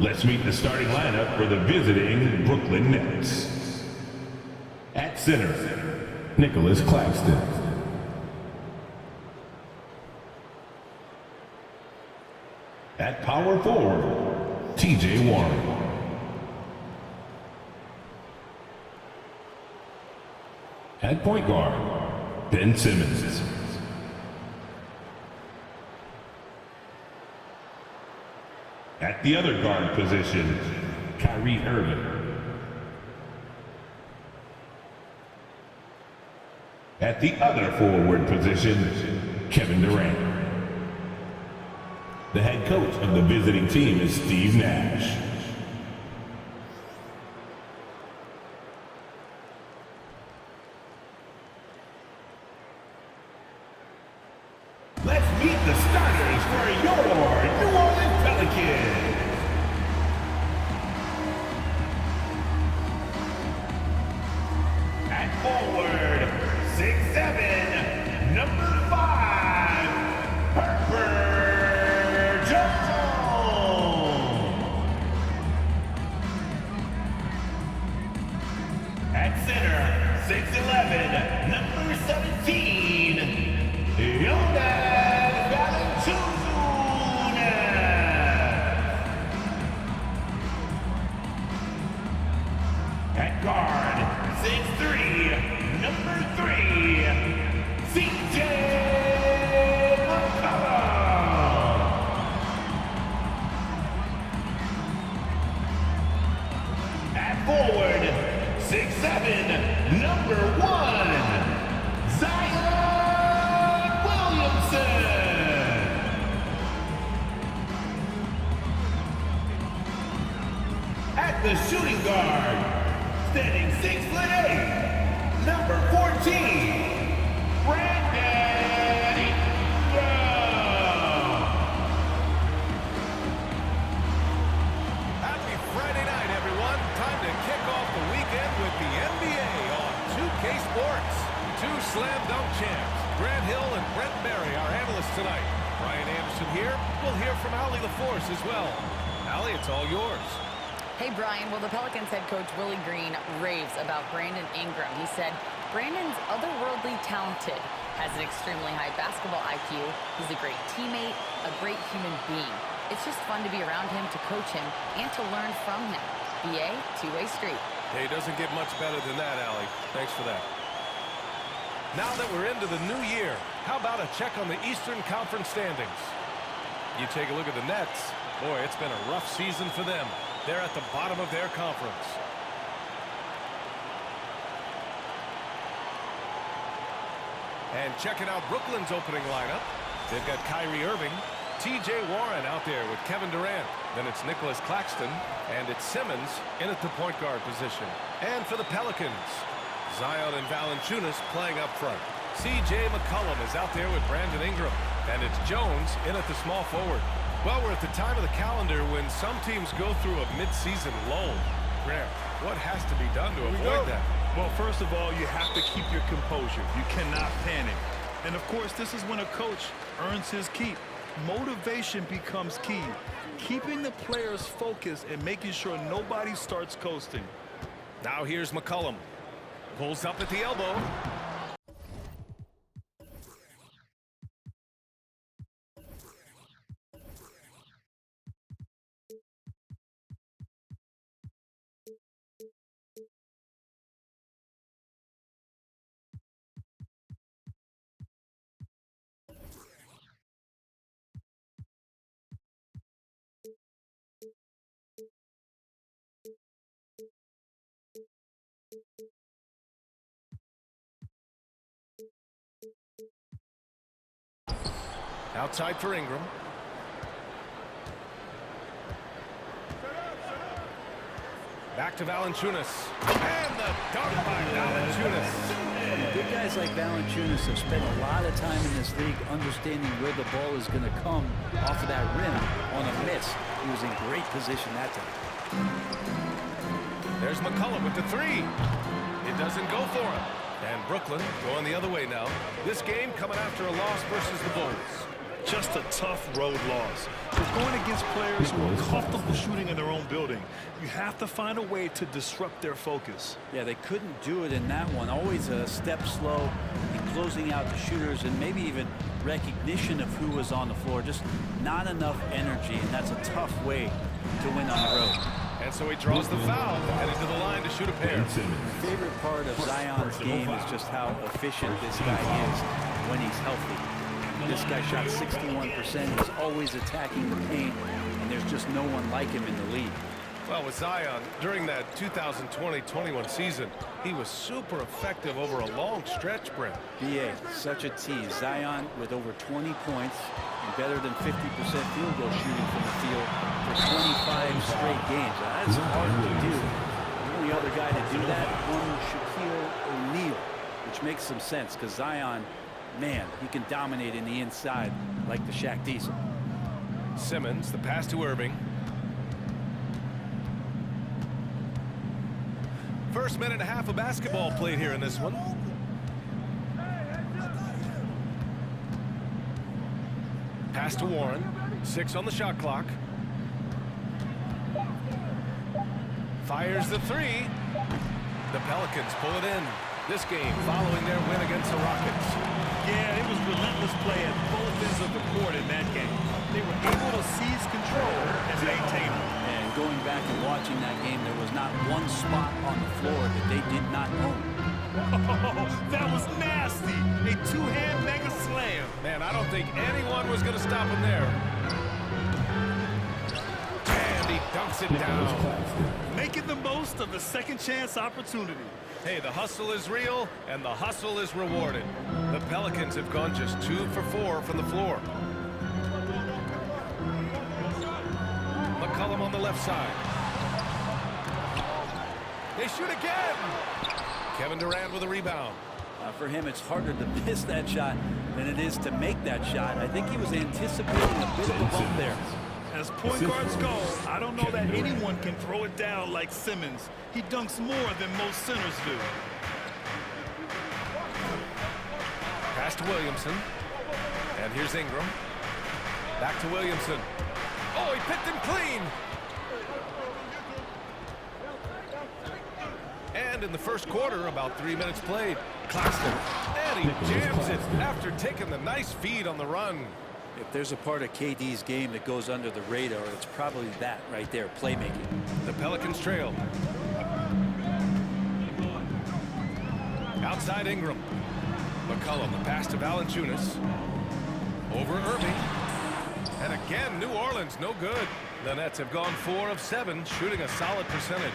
Let's meet the starting lineup for the visiting Brooklyn Nets. At center, Nicholas Claxton. At power forward, TJ Warren. At point guard, Ben Simmons. At the other guard position, Kyrie Irving. At the other forward position, Kevin Durant. The head coach of the visiting team is Steve Nash. Let's meet the starters for your New Orleans Pelicans. At forward, 6'7", number 5, Herbert Jones. At center, 6'11", number 17, Jonas Valanciunas. At guard, 6'3", number 3, CJ McCollum. At forward, 6'7", number 1, Zion Williamson. At the shooting guard, standing 6'8", number 14, Brandon Ingram. Happy Friday night, everyone. Time to kick off the weekend with the NBA on 2K Sports. Two slam dunk champs, Grant Hill and Brent Berry, our analysts tonight. Brian Anderson here. We'll hear from Allie LaForce as well. Allie, it's all yours. Hey, Brian. Well, the Pelicans head coach Willie Green raves about Brandon Ingram. He said, Brandon's otherworldly talented, has an extremely high basketball IQ. He's a great teammate, a great human being. It's just fun to be around him, to coach him, and to learn from him. BA, two-way street. Hey, it doesn't get much better than that, Allie. Thanks for that. Now that we're into the new year, how about a check on the Eastern Conference standings? You take a look at the Nets. Boy, it's been a rough season for them. They're at the bottom of their conference. And checking out Brooklyn's opening lineup, they've got Kyrie Irving, TJ Warren out there with Kevin Durant. Then it's Nicholas Claxton, and it's Simmons in at the point guard position. And for the Pelicans, Zion and Valanciunas playing up front. CJ McCollum is out there with Brandon Ingram, and it's Jones in at the small forward. Well, we're at the time of the calendar when some teams go through a mid-season lull. Grant, what has to be done to avoid that? Well, first of all, you have to keep your composure. You cannot panic. And, of course, this is when a coach earns his keep. Motivation becomes key. Keeping the players focused and making sure nobody starts coasting. Now here's McCollum. Pulls up at the elbow. Outside for Ingram. Back to Valanciunas. And the dunk by Valanciunas. Big guys like Valanciunas have spent a lot of time in this league understanding where the ball is going to come off of that rim on a miss. He was in great position that time. There's McCollum with the three. It doesn't go for him. And Brooklyn going the other way now. This game coming after a loss versus the Bulls. Just a tough road loss. You're going against players who are comfortable shooting in their own building. You have to find a way to disrupt their focus. Yeah, they couldn't do it in that one. Always a step slow in closing out the shooters and maybe even recognition of who was on the floor. Just not enough energy, and that's a tough way to win on the road. And so he draws the foul, headed to the line to shoot a pair. My favorite part of Zion's game is just how efficient this guy is when he's healthy. This guy shot 61%. He's always attacking the paint, and there's just no one like him in the league. Well, with Zion, during that 2020-21 season, he was super effective over a long stretch, Brent. B.A., such a tease. Zion with over 20 points and better than 50% field goal shooting from the field for 25 straight games. Now, that's hard to do. The only other guy to do that, one Shaquille O'Neal, which makes some sense because Zion, man, he can dominate in the inside like the Shaq Diesel. Simmons, the pass to Irving. First minute and a half of basketball played here in this one. Pass to Warren. 6 on the shot clock. Fires the 3. The Pelicans pull it in. This game following their win against the Rockets. Yeah, it was relentless play at both ends of the court in that game. They were able to seize control and maintain it. And going back and watching that game, there was not one spot on the floor that they did not own. Oh, that was nasty. A two-hand mega slam. Man, I don't think anyone was going to stop him there. And he dunks it down. Making the most of the second chance opportunity. Hey, the hustle is real, and the hustle is rewarded. The Pelicans have gone just 2 for 4 from the floor. McCollum on the left side. They shoot again. Kevin Durant with a rebound. For him, it's harder to miss that shot than it is to make that shot. I think he was anticipating a bit of a bump there. As point guards go, I don't know that anyone can throw it down like Simmons. He dunks more than most centers do. Pass to Williamson. And here's Ingram. Back to Williamson. Oh, he picked him clean. And in the first quarter, about 3 minutes played, Claxton. And he jams it after taking the nice feed on the run. If there's a part of KD's game that goes under the radar, it's probably that right there, playmaking. The Pelicans trail. Outside Ingram. McCollum, the pass to Valanciunas. Over Irving. And again, New Orleans, no good. The Nets have gone 4 of 7, shooting a solid percentage.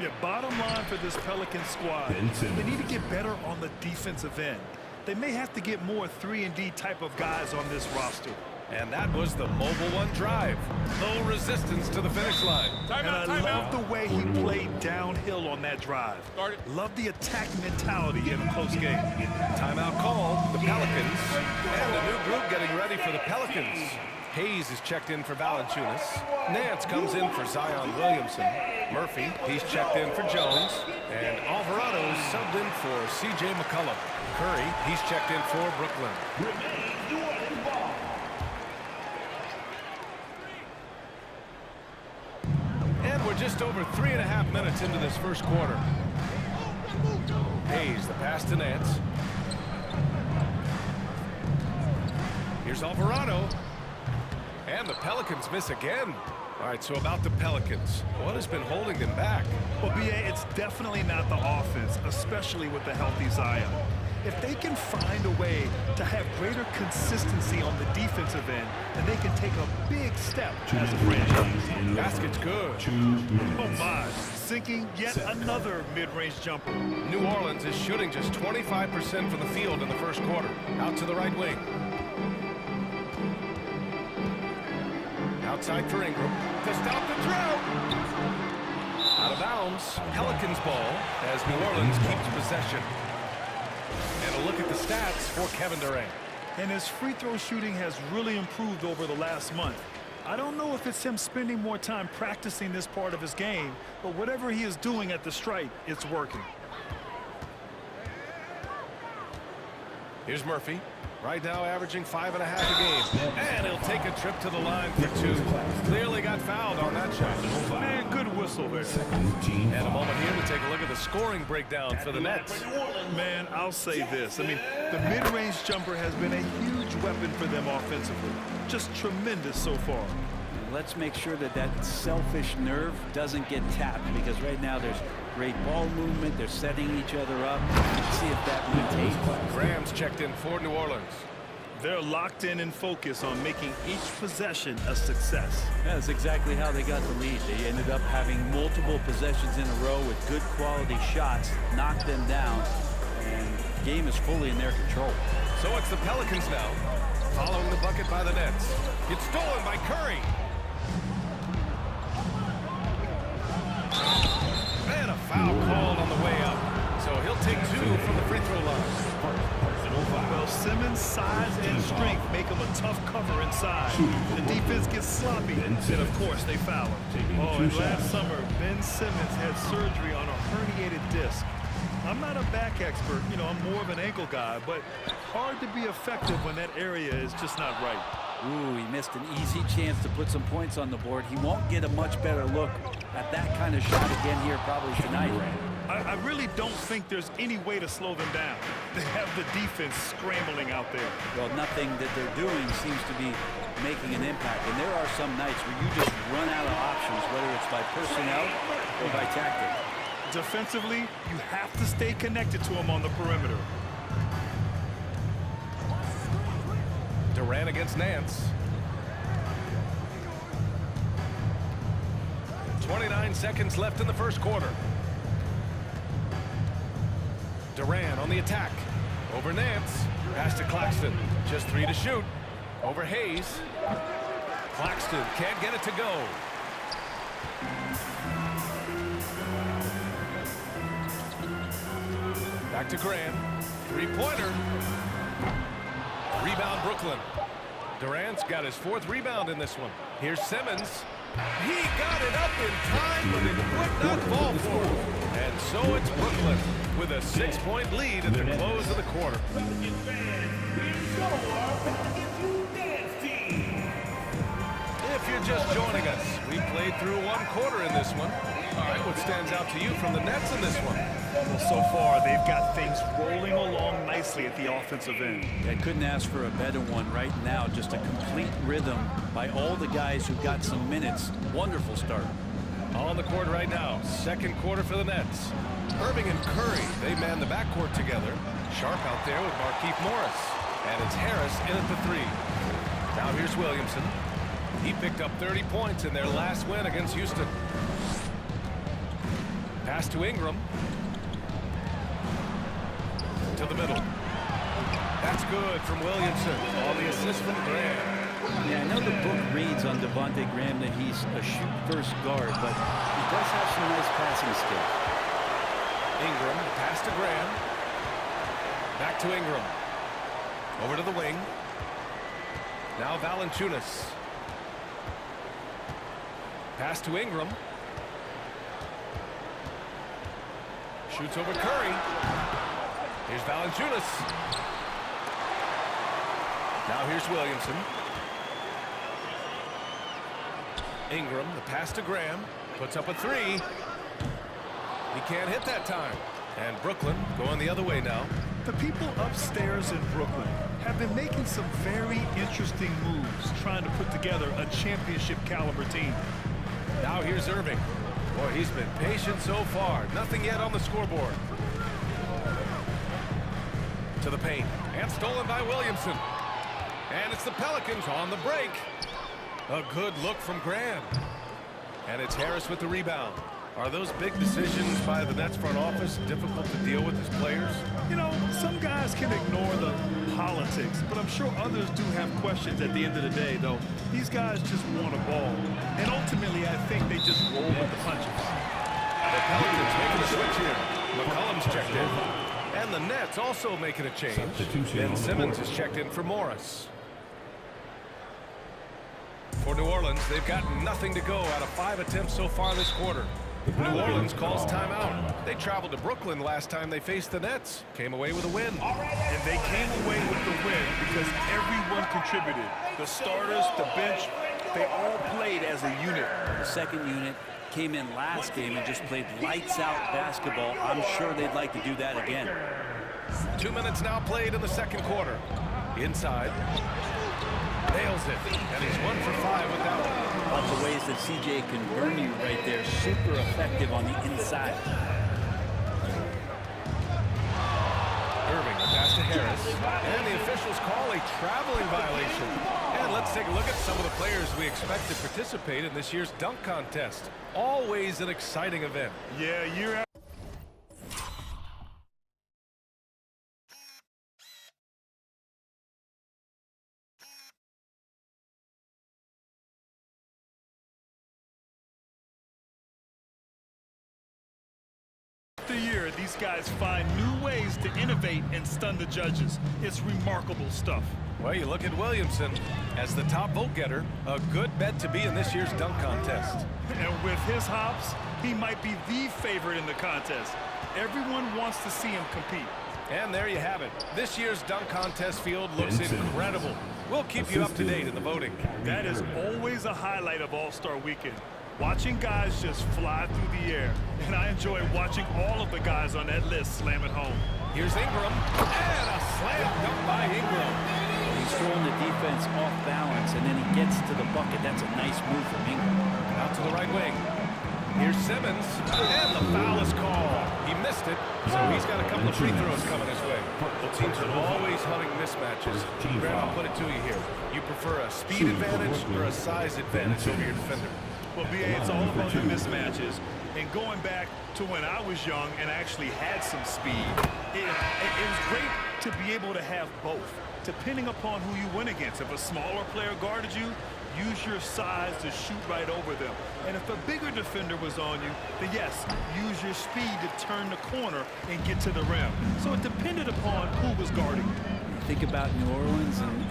Yeah, bottom line for this Pelican squad, they need to get better on the defensive end. They may have to get more 3-and-D type of guys on this roster. And that was the mobile one drive. No resistance to the finish line. And I love the way he played downhill on that drive. Love the attack mentality in a close game. Timeout called. The Pelicans. And a new group getting ready for the Pelicans. Hayes is checked in for Valanciunas. Nance comes in for Zion Williamson. Murphy, he's checked in for Jones. And Alvarado's subbed in for C.J. McCollum. Curry, he's checked in for Brooklyn. And we're just over 3.5 minutes into this first quarter. Hayes, the pass to Nance. Here's Alvarado. And the Pelicans miss again. All right, so about the Pelicans. What has been holding them back? Well, B.A., it's definitely not the offense, especially with the healthy Zion. If they can find a way to have greater consistency on the defensive end, then they can take a big step as a franchise. Basket's good. Oh, my. Sinking yet another mid-range jumper. New Orleans is shooting just 25% from the field in the first quarter. Out to the right wing. Outside for Ingram to stop the drought. Out of bounds. Pelicans ball as New Orleans keeps possession. And a look at the stats for Kevin Durant. And his free throw shooting has really improved over the last month. I don't know if it's him spending more time practicing this part of his game, but whatever he is doing at the stripe, it's working. Here's Murphy. Right now averaging 5.5 a game. And he'll take a trip to the line for 2. Clearly got fouled on that shot. Man, good whistle there. And a moment here to take a look at the scoring breakdown for the Nets. Man, I'll say this. I mean, the mid-range jumper has been a huge weapon for them offensively. Just tremendous so far. Let's make sure that that selfish nerve doesn't get tapped, because right now there's great ball movement. They're setting each other up. Let's see if that maintains. Rams checked in for New Orleans. They're locked in and focused on making each possession a success. That's exactly how they got the lead. They ended up having multiple possessions in a row with good quality shots, knocked them down, and the game is fully in their control. So it's the Pelicans now, following the bucket by the Nets. It's stolen by Curry. And a foul called on the way up. So he'll take 2 from the free throw line. Well, Simmons' size and strength make him a tough cover inside. The defense gets sloppy, and of course they foul him. Oh, and last summer, Ben Simmons had surgery on a herniated disc. I'm not a back expert, you know, I'm more of an ankle guy, but hard to be effective when that area is just not right. Ooh, he missed an easy chance to put some points on the board. He won't get a much better look at that kind of shot again here probably tonight. I really don't think there's any way to slow them down. They have the defense scrambling out there. Well, nothing that they're doing seems to be making an impact. And there are some nights where you just run out of options, whether it's by personnel or by tactic. Defensively, you have to stay connected to him on the perimeter. Durant against Nance. 29 seconds left in the first quarter. Durant on the attack. Over Nance. Pass to Claxton. Just 3 to shoot. Over Hayes. Claxton can't get it to go. Back to Graham. 3-pointer. Rebound Brooklyn. Durant's got his 4th rebound in this one. Here's Simmons. He got it up in time, but it would not fall for him. And so it's Brooklyn with a 6-point lead at the close of the quarter. If you're just joining us, we played through 1 quarter in this one. All right, what stands out to you from the Nets in this one? Well, so far, they've got things rolling along nicely at the offensive end. I couldn't ask for a better one right now. Just a complete rhythm by all the guys who got some minutes. Wonderful start. On the court right now, 2nd quarter for the Nets. Irving and Curry, they man the backcourt together. Sharp out there with Markieff Morris. And it's Harris in at the 3. Now here's Williamson. He picked up 30 points in their last win against Houston. Pass to Ingram. To the middle. That's good from Williamson. All the assists from Graham. Yeah, I know the book reads on Devontae Graham that he's a shoot-first guard, but he does have some nice passing skills. Ingram, pass to Graham. Back to Ingram. Over to the wing. Now Valanciunas. Pass to Ingram. Shoots over Curry. Here's Valanciunas. Now here's Williamson. Ingram, the pass to Graham. Puts up a 3. He can't hit that time. And Brooklyn going the other way now. The people upstairs in Brooklyn have been making some very interesting moves, trying to put together a championship caliber team. Now here's Irving. Boy, he's been patient so far. Nothing yet on the scoreboard. To the paint. And stolen by Williamson. And it's the Pelicans on the break. A good look from Graham. And it's Harris with the rebound. Are those big decisions by the Nets front office difficult to deal with as players? You know, some guys can ignore the politics, but I'm sure others do have questions at the end of the day, though. These guys just want a ball. And ultimately, I think they just roll with the punches. The Pelicans making a switch here. McCollum's checked in. And the Nets also making a change. Ben Simmons is checked in for Morris. For New Orleans, they've got nothing to go out of 5 attempts so far this quarter. New Orleans calls timeout. They traveled to Brooklyn last time they faced the Nets. Came away with a win. And they came away with the win because everyone contributed. The starters, the bench, they all played as a unit. The second unit came in last game and just played lights-out basketball. I'm sure they'd like to do that again. 2 minutes now played in the second quarter. Inside. Nails it. And he's 1 for 5 with that one. Lots of ways that CJ can burn you right there. Super effective on the inside. Irving, the pass to Harris. And the officials call a traveling violation. And let's take a look at some of the players we expect to participate in this year's dunk contest. Always an exciting event. Yeah, year after. Year, these guys find new ways to innovate and stun the judges. It's remarkable stuff. Well, you look at Williamson as the top vote getter, a good bet to be in this year's dunk contest. And with his hops, he might be the favorite in the contest. Everyone wants to see him compete. And there you have it. This year's dunk contest field looks incredible. We'll keep you up to date in the voting. That is always a highlight of All-Star Weekend. Watching guys just fly through the air. And I enjoy watching all of the guys on that list slam it home. Here's Ingram. And a slam dunk by Ingram. He's throwing the defense off balance, and then he gets to the bucket. That's a nice move from Ingram. Out to the right wing. Here's Simmons. And the foul is called. He missed it, so he's got a couple of free throws coming his way. Teams are always hunting mismatches. Graham, I'll put it to you here. You prefer a speed advantage or a size advantage over your defender? Well, BA, it's all about the mismatches. And going back to when I was young and actually had some speed, it was great to be able to have both, depending upon who you went against. If a smaller player guarded you, use your size to shoot right over them. And if a bigger defender was on you, then yes, use your speed to turn the corner and get to the rim. So it depended upon who was guarding you. Think about New Orleans and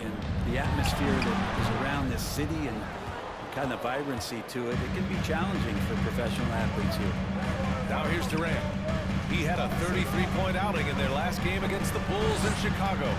the atmosphere that is around this city and kind of vibrancy to it. It can be challenging for professional athletes here. Now here's Durant. He had a 33-point outing in their last game against the Bulls in Chicago.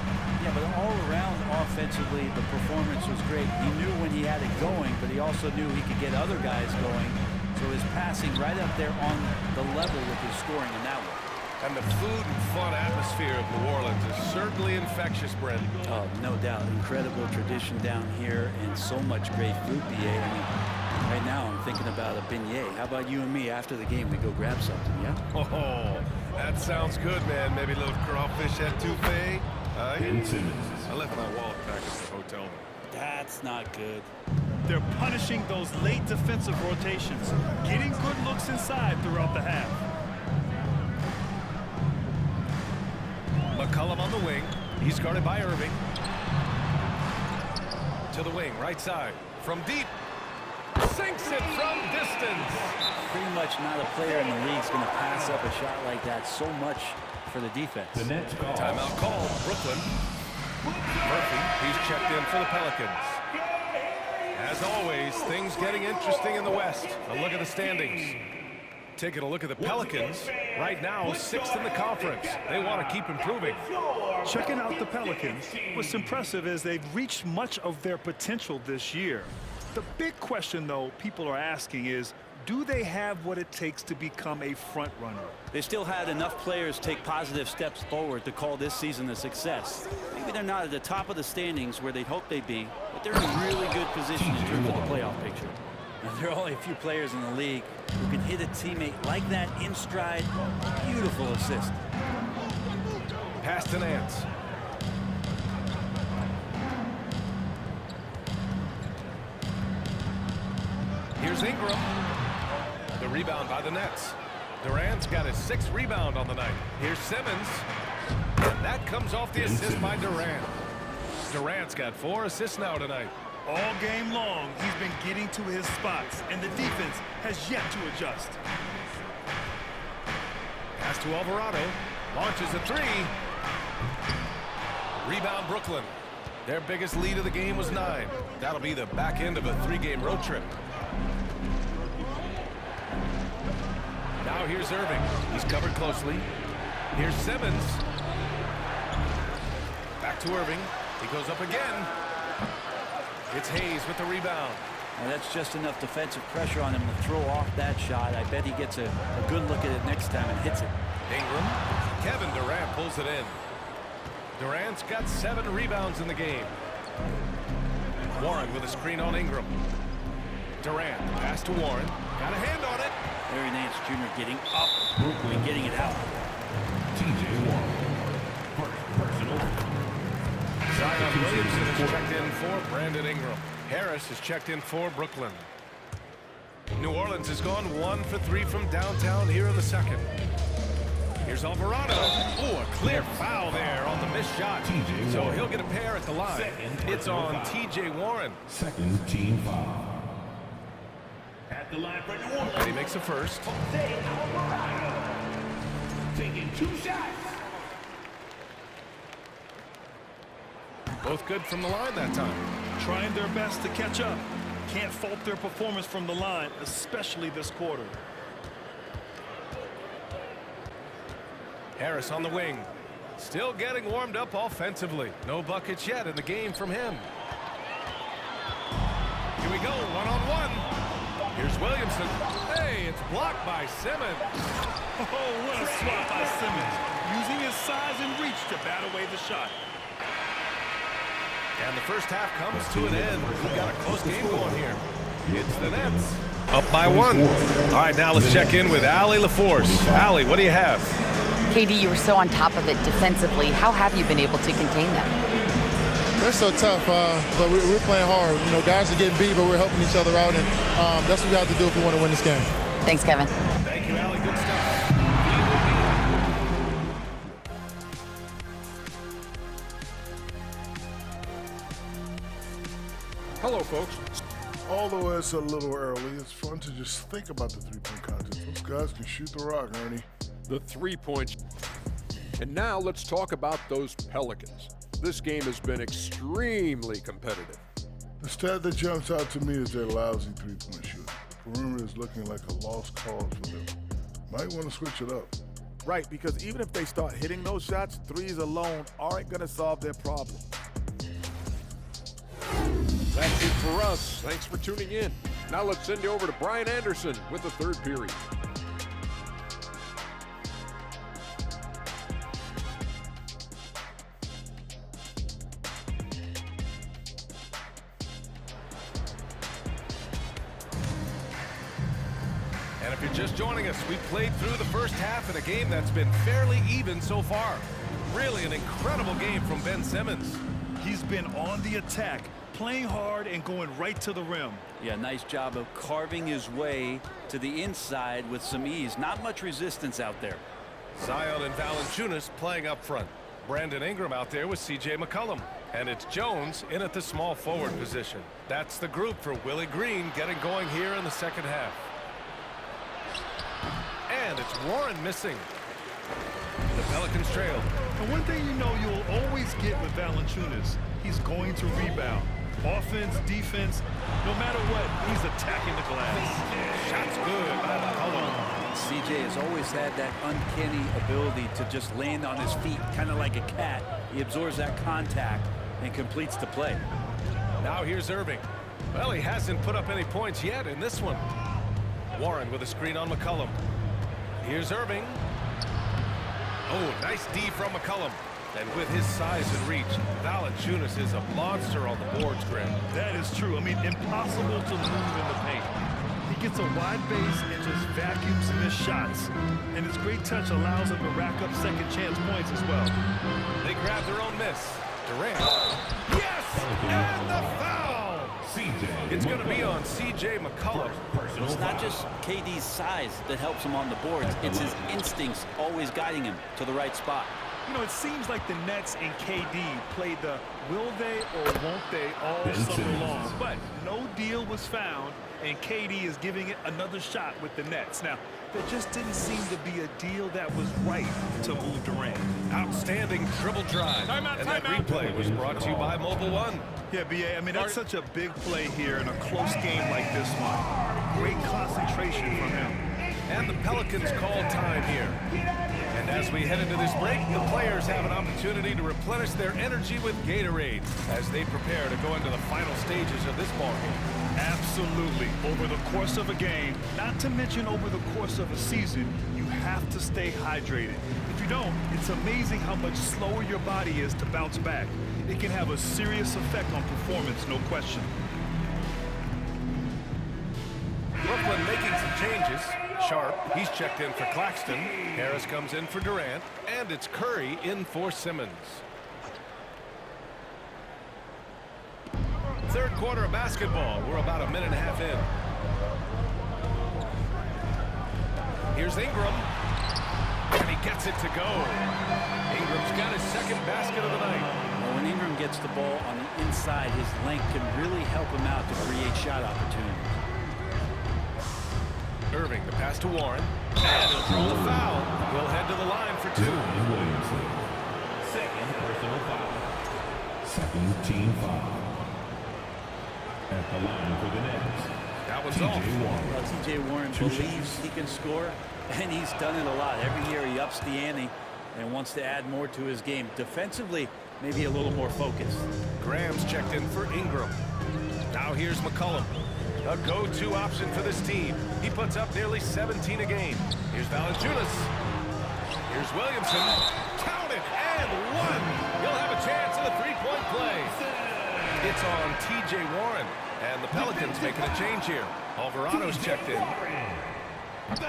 Yeah, but all around offensively, the performance was great. He knew when he had it going, but he also knew he could get other guys going. So his passing right up there on the level with his scoring in that one. And the food and fun atmosphere of New Orleans is certainly infectious, Brent. Oh, no doubt. Incredible tradition down here and so much great food, BA. I mean, right now I'm thinking about a beignet. How about you and me after the game? We go grab something, yeah? Oh, that sounds good, man. Maybe a little crawfish etouffee. I left my wallet back at the hotel. That's not good. They're punishing those late defensive rotations, getting good looks inside throughout the half. McCollum on the wing. He's guarded by Irving. To the wing, right side. From deep. Sinks it from distance. Pretty much not a player in the league is going to pass up a shot like that so much for the defense. The Nets call. Timeout called. Brooklyn. Murphy, he's checked in for the Pelicans. As always, things getting interesting in the West. A look at the standings. Taking a look at the Pelicans, right now 6th in the conference. They want to keep improving. Checking out the Pelicans, what's impressive is they've reached much of their potential this year. The big question, though, people are asking is, do they have what it takes to become a front runner? They still had enough players take positive steps forward to call this season a success. Maybe they're not at the top of the standings where they'd hope they'd be, but they're in a really good position in terms of the playoff picture. Now, there are only a few players in the league who can hit a teammate like that in stride. Beautiful assist. Pass to Nance. Here's Ingram. The rebound by the Nets. Durant's got his 6th rebound on the night. Here's Simmons. And that comes off the assist by Durant. Durant's got 4 assists now tonight. All game long, he's been getting to his spots, and the defense has yet to adjust. Pass to Alvarado. Launches a 3. Rebound Brooklyn. Their biggest lead of the game was 9. That'll be the back end of a 3-game road trip. Now here's Irving. He's covered closely. Here's Simmons. Back to Irving. He goes up again. It's Hayes with the rebound. Well, that's just enough defensive pressure on him to throw off that shot. I bet he gets a good look at it next time and hits it. Ingram. Kevin Durant pulls it in. Durant's got 7 rebounds in the game. Warren with a screen on Ingram. Durant, pass to Warren. Got a hand on it. Larry Nance Jr. getting up and getting it out. TJ Warren. Personal. Zion Williamson is checked in for Brandon Ingram. Harris is checked in for Brooklyn. New Orleans has gone 1 for 3 from downtown here in the second. Here's Alvarado. Oh, a clear foul there on the missed shot. So he'll get a pair at the line. It's on TJ Warren. Second team foul. At the line for New Orleans. And he makes a first. Alvarado. Taking 2 shots. Both good from the line that time. Trying their best to catch up. Can't fault their performance from the line, especially this quarter. Harris on the wing. Still getting warmed up offensively. No buckets yet in the game from him. Here we go, one-on-one. Here's Williamson. Hey, it's blocked by Simmons. Oh, what a swat by Simmons. Using his size and reach to bat away the shot. And the first half comes to an end. We've got a close game going here. It's the Nets. Up by 1. All right, now let's check in with Allie LaForce. Allie, what do you have? KD, you were so on top of it defensively. How have you been able to contain them? They're so tough, but we're playing hard. You know, guys are getting beat, but we're helping each other out, and that's what we have to do if we want to win this game. Thanks, Kevin. Thank you, Allie. Good stuff. Hello, folks. Although it's a little early, it's fun to just think about the three-point contest. Those guys can shoot the rock, Ernie. The 3 points. And now let's talk about those Pelicans. This game has been extremely competitive. The stat that jumps out to me is their lousy three-point shooting. The perimeter is looking like a lost cause for them. Might want to switch it up. Right, because even if they start hitting those shots, threes alone aren't going to solve their problem. That's it for us. Thanks for tuning in. Now let's send you over to Brian Anderson with the third period. And if you're just joining us, we played through the first half in a game that's been fairly even so far. Really an incredible game from Ben Simmons. He's been on the attack, playing hard and going right to the rim. Yeah, nice job of carving his way to the inside with some ease. Not much resistance out there. Zion and Valanciunas playing up front. Brandon Ingram out there with C.J. McCollum. And it's Jones in at the small forward position. That's the group for Willie Green getting going here in the second half. And it's Warren missing. The Pelicans trail. And one thing you know you'll always get with Valanciunas, he's going to rebound. Offense, defense, no matter what, he's attacking the glass. Shots good by McCollum. CJ has always had that uncanny ability to just land on his feet, kind of like a cat. He absorbs that contact and completes the play. Now here's Irving. Well, he hasn't put up any points yet in this one. Warren with a screen on McCollum. Here's Irving. Oh, nice D from McCollum. And with his size and reach, Valanciunas is a monster on the boards, Graham. That is true. I mean, impossible to move in the paint. He gets a wide base and just vacuums missed shots. And his great touch allows him to rack up second chance points as well. They grab their own miss. Durant. Yes! And the foul! It's going to be on C.J. McCollum. It's not just KD's size that helps him on the boards. It's his instincts always guiding him to the right spot. You know, it seems like the Nets and KD played the will they or won't they all summer long. But no deal was found, and KD is giving it another shot with the Nets. Now, there just didn't seem to be a deal that was right to move Durant. Outstanding dribble drive. And that replay was brought to you by Mobile One. Yeah, B.A., I mean, that's such a big play here in a close game like this one. Great concentration from him. And the Pelicans call time here. And as we head into this break, the players have an opportunity to replenish their energy with Gatorade as they prepare to go into the final stages of this ballgame. Absolutely. Over the course of a game, not to mention over the course of a season, you have to stay hydrated. If you don't, it's amazing how much slower your body is to bounce back. It can have a serious effect on performance, no question. Brooklyn making some changes. Sharp, he's checked in for Claxton. Harris comes in for Durant. And it's Curry in for Simmons. Third quarter of basketball. We're about a minute and a half in. Here's Ingram. And he gets it to go. Ingram's got his second basket of the night. Well, when Ingram gets the ball on the inside, his length can really help him out to create shot opportunities. Irving, the pass to Warren. And he'll throw the foul. He'll head to the line for two. Williamson. Second personal foul. Second team foul. At the line for the Nets. That one's off. Well, T.J. Warren believes he can score, and he's done it a lot. Every year he ups the ante and wants to add more to his game. Defensively, maybe a little more focused. Graham's checked in for Ingram. Now here's McCollum. A go-to option for this team. He puts up nearly 17 a game. Here's Valanciunas. Here's Williamson. Count it, and one. He'll have a chance in the three-point play. It's on T.J. Warren, and the Pelicans making a change here. Alvarado's checked in.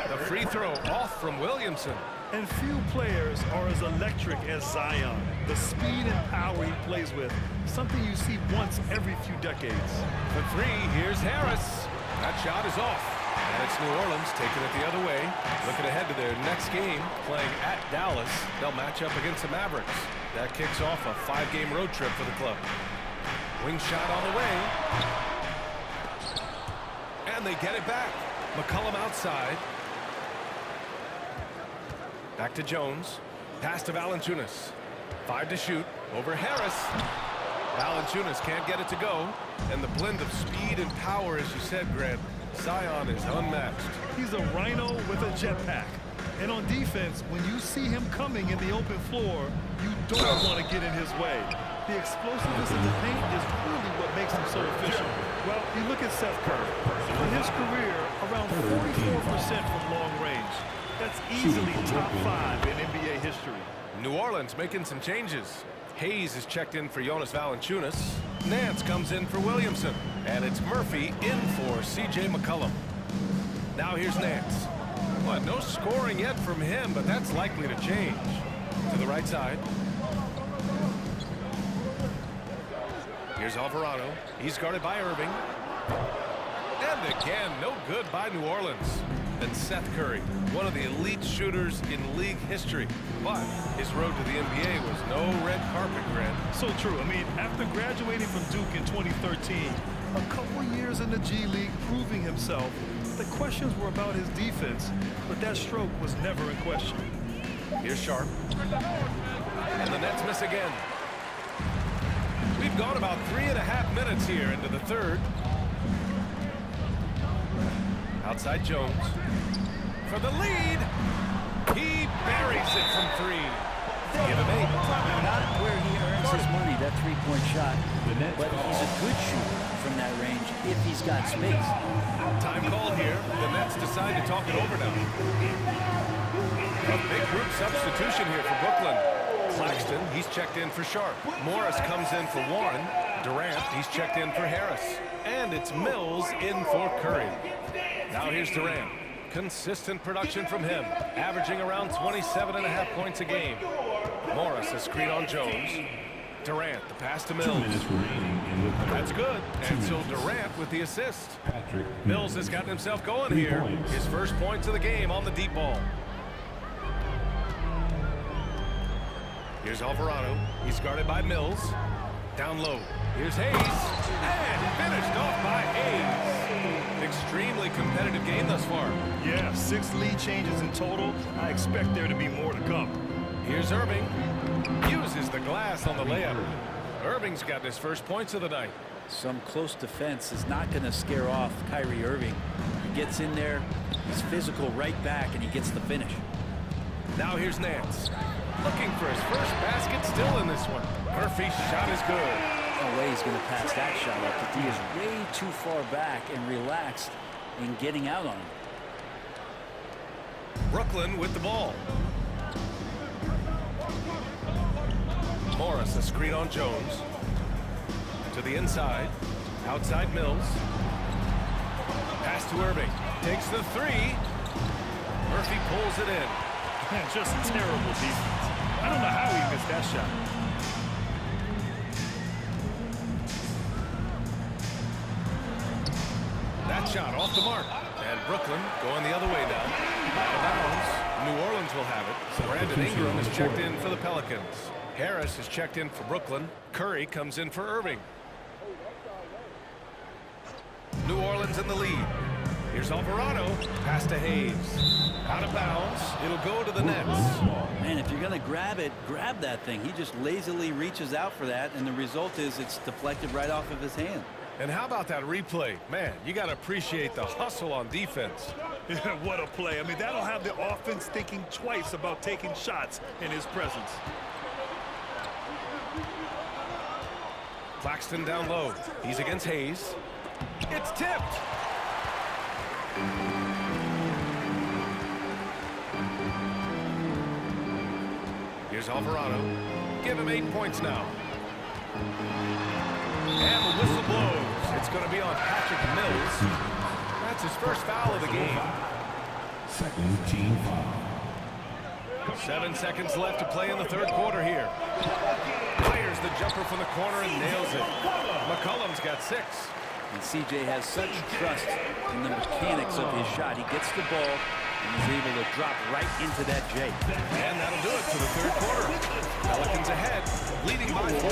The free throw off from Williamson. And few players are as electric as Zion. The speed and power he plays with, something you see once every few decades. For three, here's Harris. That shot is off. And it's New Orleans taking it the other way. Looking ahead to their next game, playing at Dallas. They'll match up against the Mavericks. That kicks off a 5-game road trip for the club. Wing shot on the way. And they get it back. McCollum outside. Back to Jones. Pass to Valanciunas. 5 to shoot. Over Harris. Valanciunas can't get it to go. And the blend of speed and power, as you said, Grant, Zion is unmatched. He's a rhino with a jetpack. And on defense, when you see him coming in the open floor, you don't want to get in his way. The explosiveness in the paint is really what makes him so efficient. Well, you look at Seth Curry. In his career, around 44% from long range. That's easily top 5 in NBA history. New Orleans making some changes. Hayes is checked in for Jonas Valanciunas. Nance comes in for Williamson. And it's Murphy in for C.J. McCollum. Now here's Nance. Well, no scoring yet from him, but that's likely to change. To the right side. Here's Alvarado. He's guarded by Irving. And again, no good by New Orleans. And Seth Curry, one of the elite shooters in league history. But his road to the NBA was no red carpet, Grant. So true. I mean, after graduating from Duke in 2013, a couple years in the G League proving himself, the questions were about his defense, but that stroke was never in question. Here's Sharp. And the Nets miss again. We've gone about 3.5 minutes here into the third. Outside Jones. For the lead. He buries it from 3. Give him 8. Not where he earns his money, that three-point shot. But he's a good shooter from that range if he's got space. Time called here. The Nets decide to talk it over now. A big group substitution here for Brooklyn. Claxton, he's checked in for Sharp. Morris comes in for Warren. Durant, he's checked in for Harris. And it's Mills in for Curry. Now here's Durant. Consistent production from him, averaging around 27.5 points a game. Morris, a screen on Jones. Durant, the pass to Mills. 2 minutes remaining in the third. That's good. And so Durant with the assist. Patrick Mills has gotten himself going 3 here. points. His first points of the game on the deep ball. Here's Alvarado. He's guarded by Mills. Down low. Here's Hayes. And finished off by Hayes. Extremely competitive game thus far. Yeah, 6 lead changes in total. I expect there to be more to come. Here's Irving. Uses the glass on the layup. Irving's got his first points of the night. Some close defense is not going to scare off Kyrie Irving. He gets in there, He's physical right back, and he gets the finish. Now here's Nance. Looking for his first basket, still in this one. Murphy's shot is good. No way he's going to pass that shot up. The D is way too far back and relaxed in getting out on him. Brooklyn with the ball. Morris, a screen on Jones. To the inside. Outside Mills. Pass to Irving. Takes the three. Murphy pulls it in. Man, just terrible defense. I don't know how he missed that shot. That shot off the mark. And Brooklyn going the other way now. Out of bounds. New Orleans will have it. Brandon Ingram is checked in for the Pelicans. Harris is checked in for Brooklyn. Curry comes in for Irving. New Orleans in the lead. Here's Alvarado. Pass to Hayes. Out of bounds. It'll go to the Nets. Man, if you're going to grab it, grab that thing. He just lazily reaches out for that, and the result is it's deflected right off of his hand. And how about that replay? Man, you got to appreciate the hustle on defense. Yeah, what a play. I mean, that'll have the offense thinking twice about taking shots in his presence. Claxton down low. He's against Hayes. It's tipped. Here's Alvarado. Give him 8 points now. And the whistle blows. It's going to be on Patrick Mills. That's his first foul of the game. Second team foul. 7 seconds left to play in the third quarter here. Fires the jumper from the corner and nails it. McCollum's got 6. And CJ has such trust in the mechanics of his shot. He gets the ball and he's able to drop right into that J. And that'll do it for the third quarter. Pelicans ahead, leading by 4.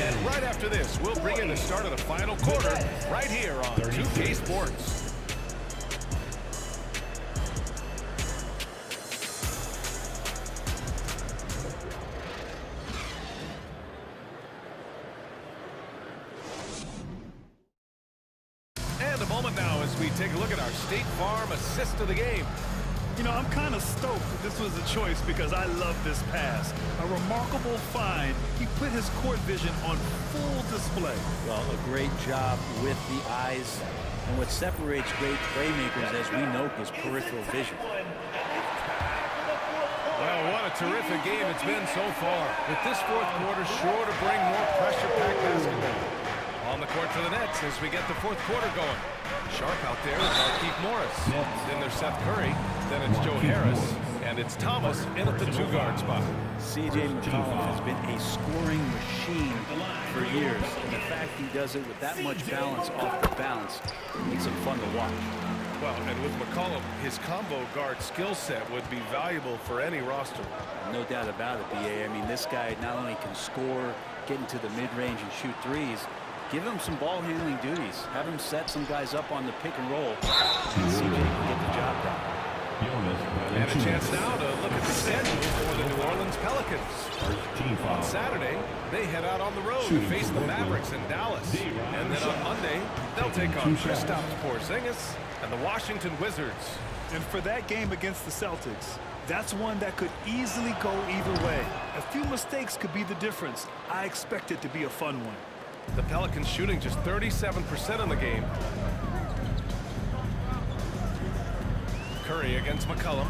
And right after this, we'll bring in the start of the final quarter right here on 2K Sports. And a moment now as we take a look at our State Farm assist of the game. You know, I'm kind of stoked that this was a choice because I love this pass. A remarkable find. He put his court vision on full display. Well, a great job with the eyes. And what separates great playmakers, as we know, is peripheral vision. Well, what a terrific game it's been so far. With this fourth quarter sure to bring more pressure-packed basketball. On the court for the Nets as we get the fourth quarter going. Sharp out there with Markieff Morris. Then there's Seth Curry. Then it's Joe Harris. And it's Thomas in at the 2-guard spot. C.J. McCollum has been a scoring machine for years. And the fact he does it with that much balance off the bounce makes him fun to watch. Well, and with McCollum, his combo guard skill set would be valuable for any roster. No doubt about it, B.A. I mean, this guy not only can score, get into the mid-range and shoot threes, give him some ball handling duties. Have him set some guys up on the pick and roll. And CJ can get the job done. And a chance now to look at the schedule for the New Orleans Pelicans. On Saturday, they head out on the road to face the Mavericks in Dallas. And then on Monday, they'll take on Kristaps Porzingis and the Washington Wizards. And for that game against the Celtics, that's one that could easily go either way. A few mistakes could be the difference. I expect it to be a fun one. The Pelicans shooting just 37% in the game. Curry against McCollum.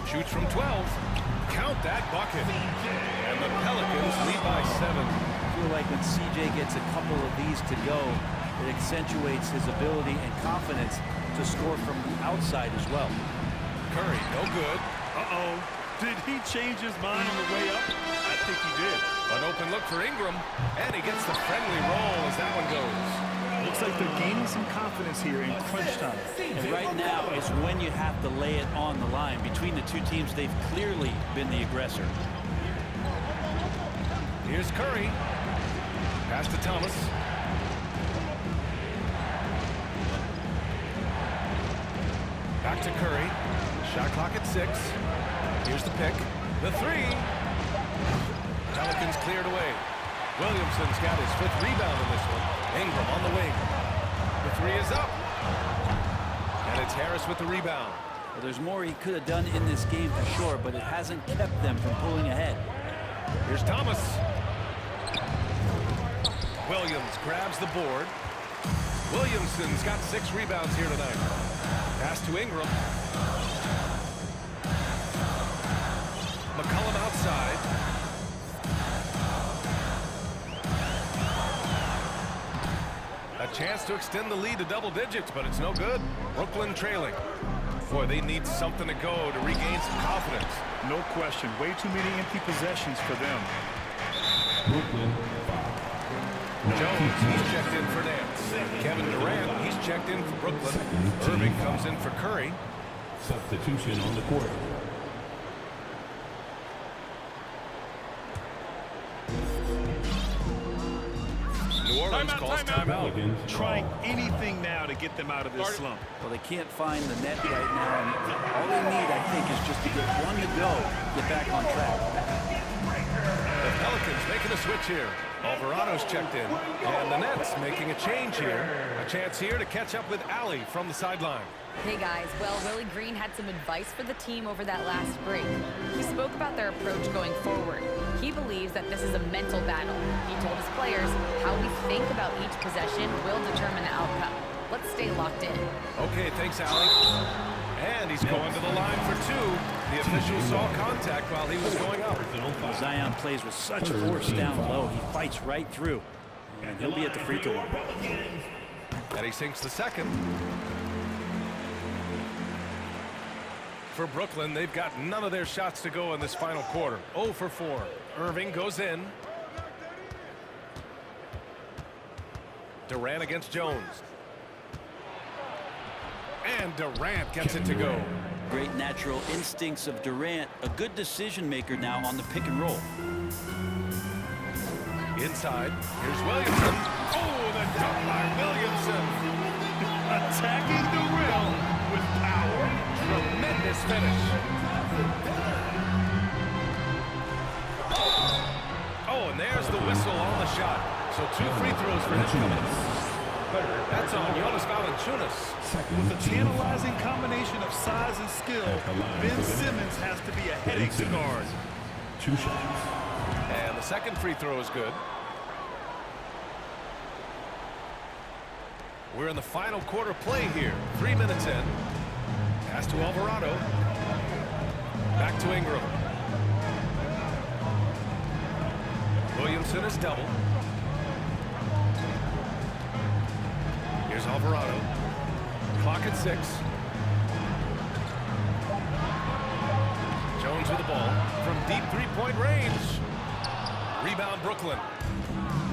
Shoots from 12. Count that bucket. And the Pelicans lead by 7. I feel like when CJ gets a couple of these to go, it accentuates his ability and confidence to score from the outside as well. Curry, no good. Uh-oh. Did he change his mind on the way up? I think he did. An open look for Ingram, and he gets the friendly roll as that one goes. Looks like they're gaining some confidence here in crunch time. And right now is when you have to lay it on the line. Between the two teams, they've clearly been the aggressor. Here's Curry. Pass to Thomas. Back to Curry. Shot clock at 6. Here's the pick. The 3. Pelicans cleared away. Williamson's got his 5th rebound in this one. Ingram on the wing. The 3 is up. And it's Harris with the rebound. Well, there's more he could have done in this game for sure, but it hasn't kept them from pulling ahead. Here's Thomas. Williams grabs the board. Williamson's got 6 rebounds here tonight. Pass to Ingram. McCollum outside. A chance to extend the lead to double digits, but it's no good. Brooklyn trailing. Boy, they need something to go to regain some confidence. No question. Way too many empty possessions for them. Brooklyn, Jones, he's checked in for Nance. Kevin Durant, he's checked in for Brooklyn. Irving comes in for Curry. substitution on the court. New Orleans calls timeout. Trying anything now to get them out of this slump. Well, they can't find the net right now, and all they need, I think, is just to get one to go, get back on track. The Pelicans making a switch here. Alvarado's checked in, and the Nets making a change here. A chance here to catch up with Allie from the sideline. Hey guys, well, Willie Green had some advice for the team over that last break. He spoke about their approach going forward. He believes that this is a mental battle. He told his players how we think about each possession will determine the outcome. Let's stay locked in. Okay, thanks, Allie. And he's going to the line for 2. The official saw contact while he was going up. Zion plays with such force down low. He fights right through, and he'll be at the free throw line. And he sinks the second. For Brooklyn, they've got none of their shots to go in this final quarter. 0 for 4. Irving goes in. Durant against Jones. And Durant gets it to go. Great natural instincts of Durant. A good decision maker now on the pick and roll. Inside, here's Williamson. Oh, the dunk by Williamson. Attacking the rim with power. Tremendous finish. Oh, and there's the whistle on the shot. So 2 free throws for him coming. That's on Jonas Valanciunas. With a tantalizing combination of size and skill, Ben Simmons has to be a headache to guard. 2 shots. And the second free throw is good. We're in the final quarter play here. 3 minutes in. Pass to Alvarado. Back to Ingram. Williamson is double. Here's Alvarado. Clock at 6. Jones with the ball from deep three-point range. Rebound Brooklyn.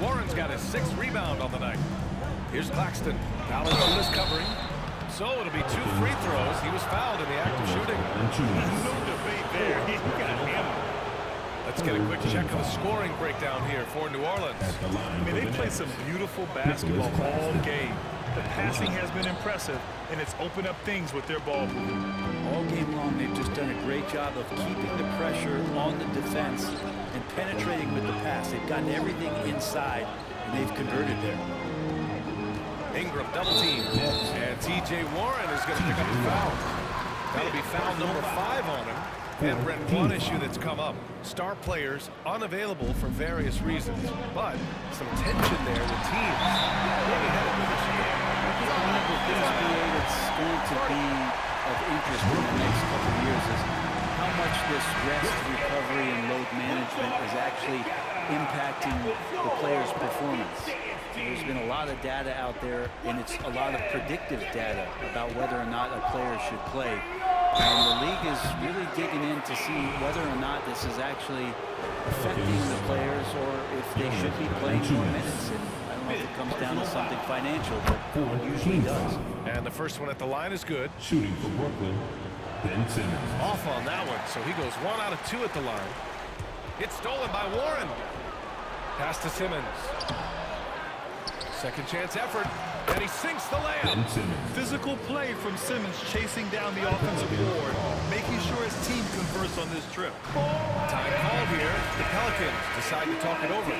Warren's got his 6th rebound on the night. Here's Claxton. Valanciunas covering. So it'll be 2 free throws. He was fouled in the act of shooting. No debate there. He got hammered. Let's get a quick check of the scoring breakdown here for New Orleans. I mean, they play some beautiful basketball all game. The passing has been impressive, and it's opened up things with their ball movement. All game long, they've just done a great job of keeping the pressure on the defense and penetrating with the pass. They've gotten everything inside, and they've converted there. Ingram double team. And T.J. Warren is going to pick up the foul. That'll be foul number 5 on him. And Brent, one issue that's come up. Star players unavailable for various reasons. But some tension there with teams. One of the things that's going to be of interest in the next couple of years is how much this rest, recovery, and load management is actually impacting the player's performance. There's been a lot of data out there, and it's a lot of predictive data about whether or not a player should play. And the league is really digging in to see whether or not this is actually affecting the players or if they should be playing more minutes. And I don't know if it comes down to something financial, but it usually does. And the first one at the line is good. Shooting for Brooklyn, Ben Simmons. Off on that one, so he goes 1 out of 2 at the line. It's stolen by Warren. Pass to Simmons. Second chance effort, and he sinks the layup. Physical play from Simmons chasing down the offensive board, making sure his team converts on this trip. Time called here. The Pelicans decide to talk it over.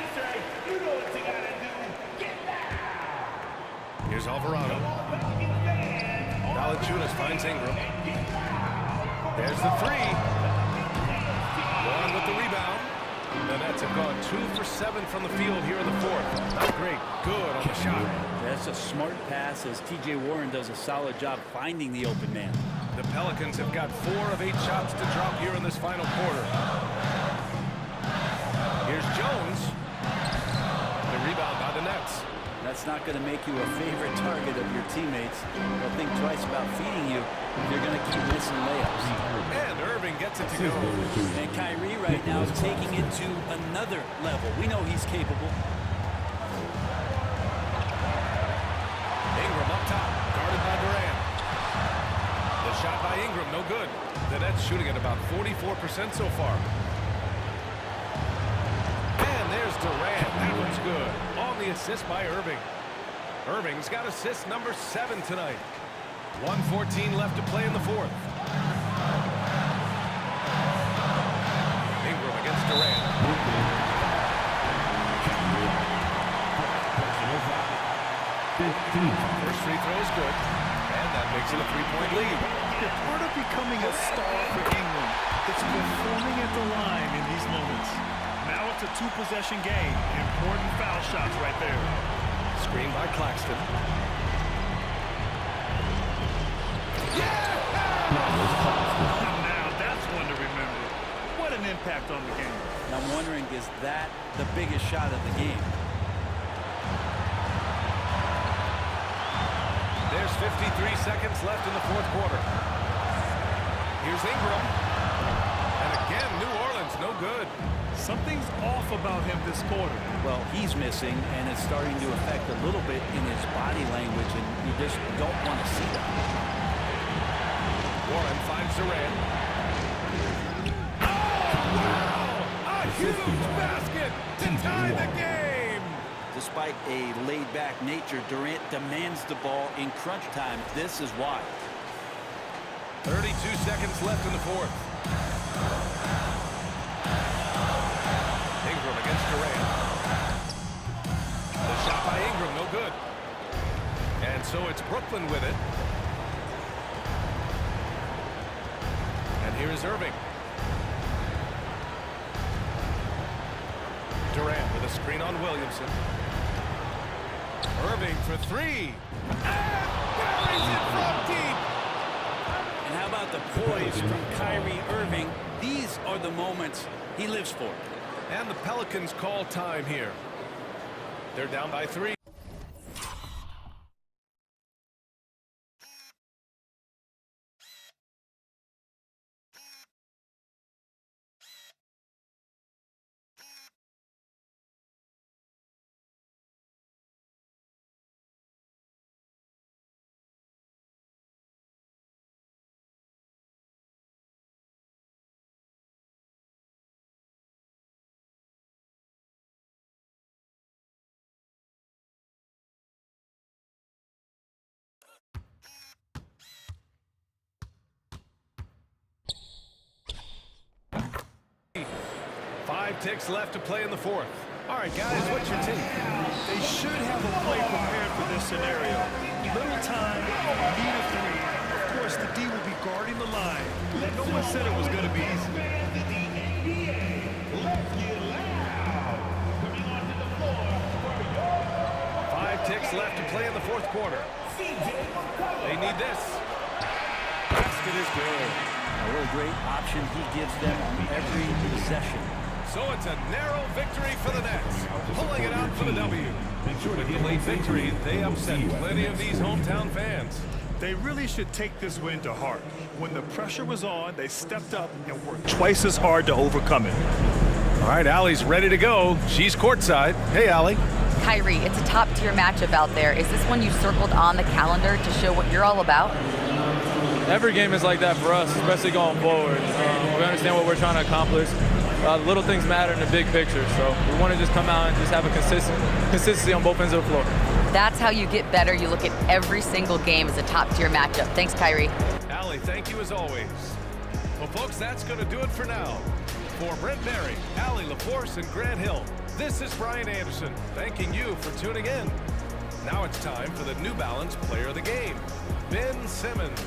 Here's Alvarado. Valanciunas finds Ingram. There's the three. Warren with the rebound. The Nets have gone 2 for 7 from the field here in the fourth. Not great. Good on the shot. That's a smart pass as T.J. Warren does a solid job finding the open man. The Pelicans have got 4 of 8 shots to drop here in this final quarter. Here's Jones. The rebound by the Nets. That's not going to make you a favorite target of your teammates. They'll think twice about feeding you if you're going to keep missing layups. And Irving gets it to go. And Kyrie right now taking it to another level. We know he's capable. Ingram up top, guarded by Durant. The shot by Ingram, no good. The Nets shooting at about 44% so far. And there's Durant. That one's good. On the assist by Irving. Irving's got assist number 7 tonight. 1:14 left to play in the fourth. Ingram against Durant. First free throw is good. And that makes it a 3-point lead. Part of becoming a star for England, it's performing at the line in these moments. Now it's a 2-possession game. Important foul shots right there. Screen by Claxton. Now that's one to remember. What an impact on the game. And I'm wondering, is that the biggest shot of the game? There's 53 seconds left in the fourth quarter. Here's Ingram. And again, New Orleans, no good. Something's off about him this quarter. Well, he's missing, and it's starting to affect a little bit in his body language, and you just don't want to see that. Warren finds Durant. Oh, wow! A huge basket to tie the game! Despite a laid-back nature, Durant demands the ball in crunch time. This is why. 32 seconds left in the fourth. Ingram against Durant. The shot by Ingram, no good. And so it's Brooklyn with it. And here is Irving. Durant with a screen on Williamson. Irving for 3. And buries it from deep. And how about the poise from Kyrie Irving? These are the moments he lives for. And the Pelicans call time here. They're down by 3. Five ticks left to play in the fourth. All right, guys, what's your take? They should have a play prepared for this scenario. Little time, need a 3. Of course, the D will be guarding the line. No one said it was going to be easy. Five ticks left to play in the fourth quarter. They need this. Basket is good. What a great option he gives them on every possession. So it's a narrow victory for the Nets, pulling it out for the W. With the late victory, they upset plenty of these hometown fans. They really should take this win to heart. When the pressure was on, they stepped up and worked twice as hard to overcome it. All right, Allie's ready to go. She's courtside. Hey, Allie. Kyrie, it's a top-tier matchup out there. Is this one you circled on the calendar to show what you're all about? Every game is like that for us, especially going forward. We understand what we're trying to accomplish. Little things matter in the big picture, so we want to just come out and just have a consistency on both ends of the floor. That's how you get better. You look at every single game as a top-tier matchup. Thanks, Kyrie. Allie, thank you as always. Well, folks, that's going to do it for now. For Brent Berry, Allie LaForce, and Grant Hill, this is Brian Anderson, thanking you for tuning in. Now it's time for the New Balance Player of the Game, Ben Simmons.